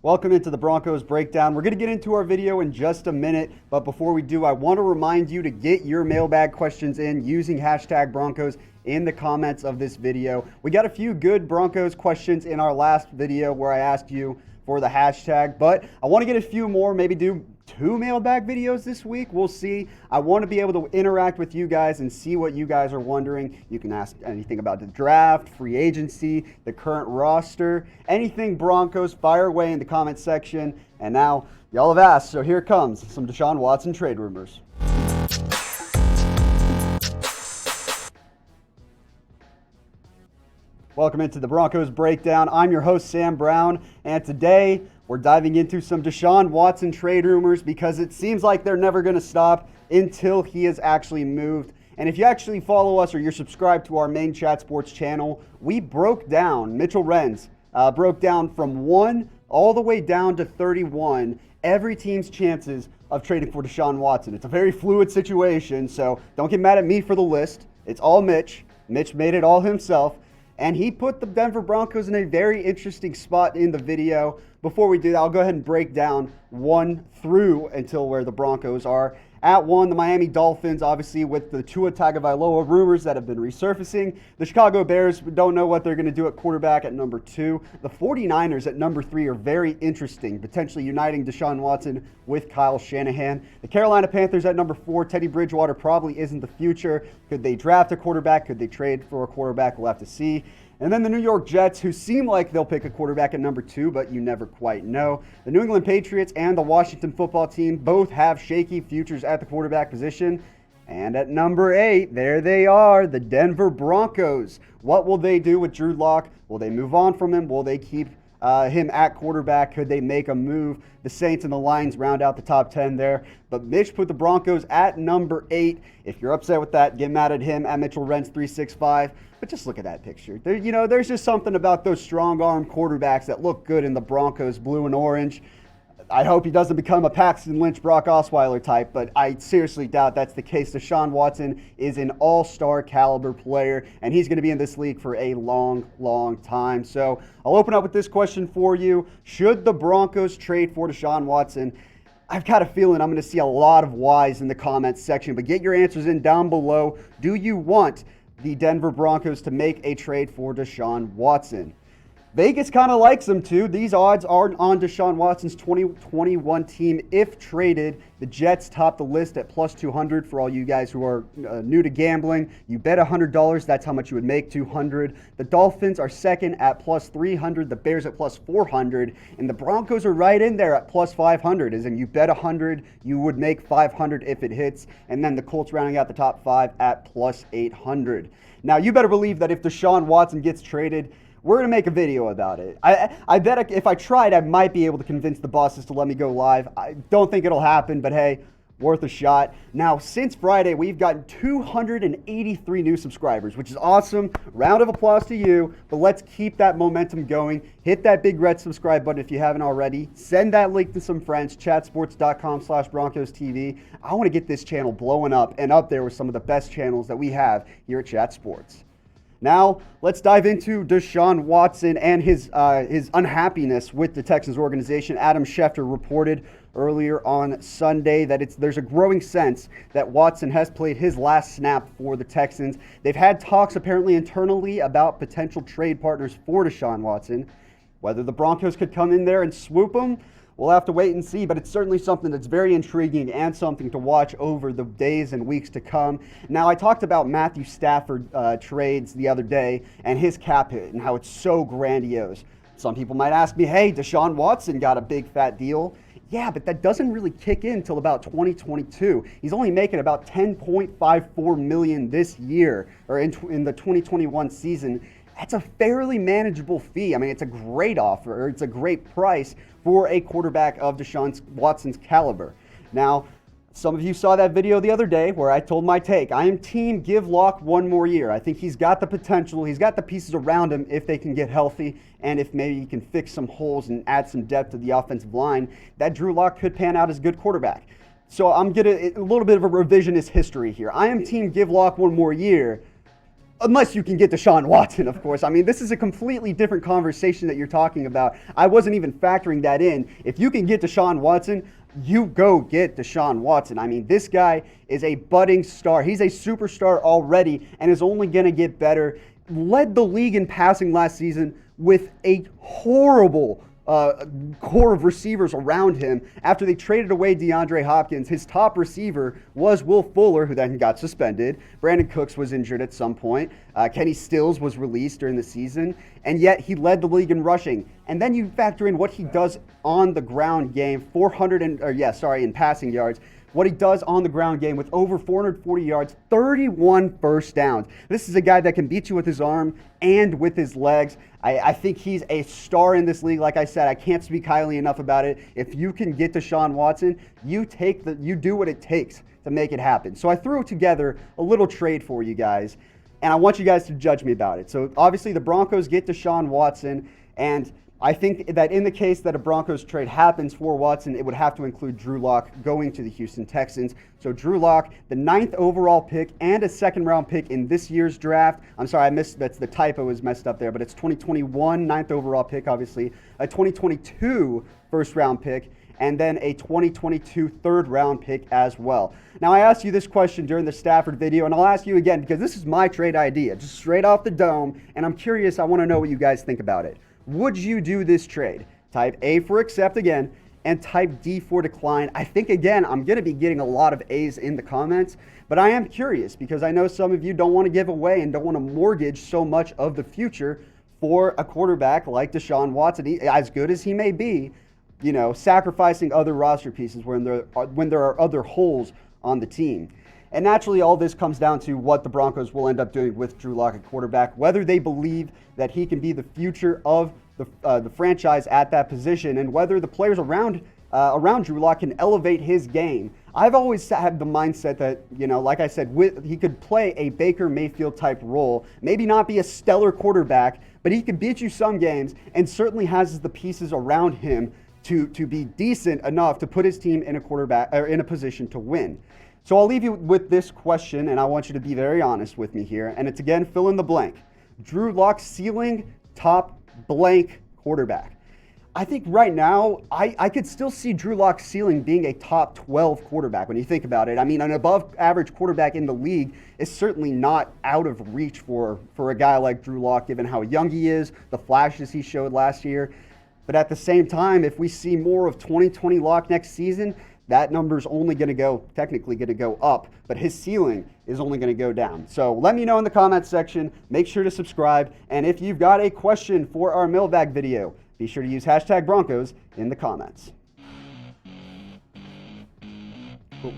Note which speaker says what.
Speaker 1: Welcome into the Broncos Breakdown. We're going to get into our video in just a minute, but before we do, I want to remind you to get your mailbag questions in using hashtag Broncos in the comments of this video. We got a few good Broncos questions in our last video where I asked you for the hashtag, but I want to get a few more, maybe do 2 mailbag videos this week. We'll see. I want to be able to interact with you guys and see what you guys are wondering. You can ask anything about the draft, free agency, the current roster, anything Broncos, fire away in the comment section. And now, y'all have asked, so here comes some Deshaun Watson trade rumors. Welcome into the Broncos Breakdown. I'm your host, Sam Brown, and today we're diving into some Deshaun Watson trade rumors because it seems like they're never going to stop until he is actually moved. And if you actually follow us or you're subscribed to our main Chat Sports channel, we broke down, Mitchell Renz broke down from 1 all the way down to 31, every team's chances of trading for Deshaun Watson. It's a very fluid situation, so don't get mad at me for the list. It's all Mitch. Mitch made it all himself. And he put the Denver Broncos in a very interesting spot in the video. Before we do that, I'll go ahead and break down 1 through until where the Broncos are. At 1, the Miami Dolphins, obviously with the Tua Tagovailoa rumors that have been resurfacing. The Chicago Bears don't know what they're going to do at quarterback at number 2. The 49ers at number 3 are very interesting, potentially uniting Deshaun Watson with Kyle Shanahan. The Carolina Panthers at number 4, Teddy Bridgewater probably isn't the future. Could they draft a quarterback? Could they trade for a quarterback? We'll have to see. And then the New York Jets, who seem like they'll pick a quarterback at number 2, but you never quite know. The New England Patriots and the Washington football team both have shaky futures at the quarterback position. And at number 8, there they are, the Denver Broncos. What will they do with Drew Lock? Will they move on from him? Will they keep him at quarterback? Could they make a move? The Saints and the Lions round out the top 10 there. But Mitch put the Broncos at number 8. If you're upset with that, get mad at him at Mitchell Renz 365. But just look at that picture. There's just something about those strong arm quarterbacks that look good in the Broncos blue and orange. I hope he doesn't become a Paxton Lynch, Brock Osweiler type, but I seriously doubt that's the case. Deshaun Watson is an all-star caliber player, and he's going to be in this league for a long, long time. So I'll open up with this question for you. Should the Broncos trade for Deshaun Watson? I've got a feeling I'm going to see a lot of whys in the comments section, but get your answers in down below. Do you want the Denver Broncos to make a trade for Deshaun Watson? Vegas kind of likes him too. These odds are on Deshaun Watson's 2021 team if traded. The Jets top the list at plus 200 for all you guys who are new to gambling. You bet $100, that's how much you would make, 200. The Dolphins are second at plus 300. The Bears at plus 400. And the Broncos are right in there at plus 500. As in you bet 100, you would make 500 if it hits. And then the Colts rounding out the top 5 at plus 800. Now you better believe that if Deshaun Watson gets traded, we're going to make a video about it. I bet if I tried, I might be able to convince the bosses to let me go live. I don't think it'll happen, but hey, worth a shot. Now, since Friday, we've gotten 283 new subscribers, which is awesome. Round of applause to you, but let's keep that momentum going. Hit that big red subscribe button if you haven't already. Send that link to some friends, chatsports.com/Broncos TV. I want to get this channel blowing up and up there with some of the best channels that we have here at Chat Sports. Now, let's dive into Deshaun Watson and his unhappiness with the Texans organization. Adam Schefter reported earlier on Sunday that there's a growing sense that Watson has played his last snap for the Texans. They've had talks apparently internally about potential trade partners for Deshaun Watson. Whether the Broncos could come in there and swoop him, we'll have to wait and see, but it's certainly something that's very intriguing and something to watch over the days and weeks to come. Now, I talked about Matthew Stafford trades the other day and his cap hit and how it's so grandiose. Some people might ask me, hey, Deshaun Watson got a big fat deal. Yeah, but that doesn't really kick in until about 2022. He's only making about $10.54 million this year, or in the 2021 season. That's a fairly manageable fee. I mean, it's a great offer, or it's a great price for a quarterback of Deshaun Watson's caliber. Now, some of you saw that video the other day where I told my take. I am team give Lock 1 more year. I think he's got the potential. He's got the pieces around him if they can get healthy, and if maybe he can fix some holes and add some depth to the offensive line, that Drew Lock could pan out as a good quarterback. So I'm getting a little bit of a revisionist history here. I am team give Lock 1 more year. Unless you can get Deshaun Watson, of course. I mean, this is a completely different conversation that you're talking about. I wasn't even factoring that in. If you can get Deshaun Watson, you go get Deshaun Watson. I mean, this guy is a budding star. He's a superstar already and is only going to get better. Led the league in passing last season with a horrible core of receivers around him. After they traded away DeAndre Hopkins, his top receiver was Will Fuller, who then got suspended. Brandon Cooks was injured at some point. Kenny Stills was released during the season, and yet he led the league in rushing. And then you factor in what he does on the ground game, in passing yards. What he does on the ground game with over 440 yards, 31 first downs. This is a guy that can beat you with his arm and with his legs. I think he's a star in this league. Like I said, I can't speak highly enough about it. If you can get Deshaun Watson, you do what it takes to make it happen. So I threw together a little trade for you guys, and I want you guys to judge me about it. So obviously the Broncos get Deshaun Watson, and I think that in the case that a Broncos trade happens for Watson, it would have to include Drew Lock going to the Houston Texans. So Drew Lock, the 9th overall pick and a second-round pick in this year's draft. I'm sorry, that's the typo is messed up there, but it's 2021 9th overall pick, obviously, a 2022 first-round pick, and then a 2022 third-round pick as well. Now, I asked you this question during the Stafford video, and I'll ask you again because this is my trade idea, just straight off the dome, and I'm curious, I want to know what you guys think about it. Would you do this trade? Type A for accept again, and type D for decline. I think, again, I'm going to be getting a lot of A's in the comments, but I am curious because I know some of you don't want to give away and don't want to mortgage so much of the future for a quarterback like Deshaun Watson, as good as he may be, sacrificing other roster pieces when there are other holes on the team. And naturally, all this comes down to what the Broncos will end up doing with Drew Lock at quarterback, whether they believe that he can be the future of the franchise at that position, and whether the players around Drew Lock can elevate his game. I've always had the mindset that, like I said, he could play a Baker Mayfield type role, maybe not be a stellar quarterback, but he could beat you some games and certainly has the pieces around him to be decent enough to put his team in a position to win. So I'll leave you with this question, and I want you to be very honest with me here. And it's, again, fill in the blank. Drew Lock's ceiling, top blank quarterback. I think right now, I could still see Drew Lock's ceiling being a top 12 quarterback when you think about it. I mean, an above-average quarterback in the league is certainly not out of reach for a guy like Drew Lock, given how young he is, the flashes he showed last year. But at the same time, if we see more of 2020 Lock next season, that number's only technically going to go up, but his ceiling is only going to go down. So let me know in the comments section. Make sure to subscribe. And if you've got a question for our mailbag video, be sure to use #Broncos in the comments. Cool.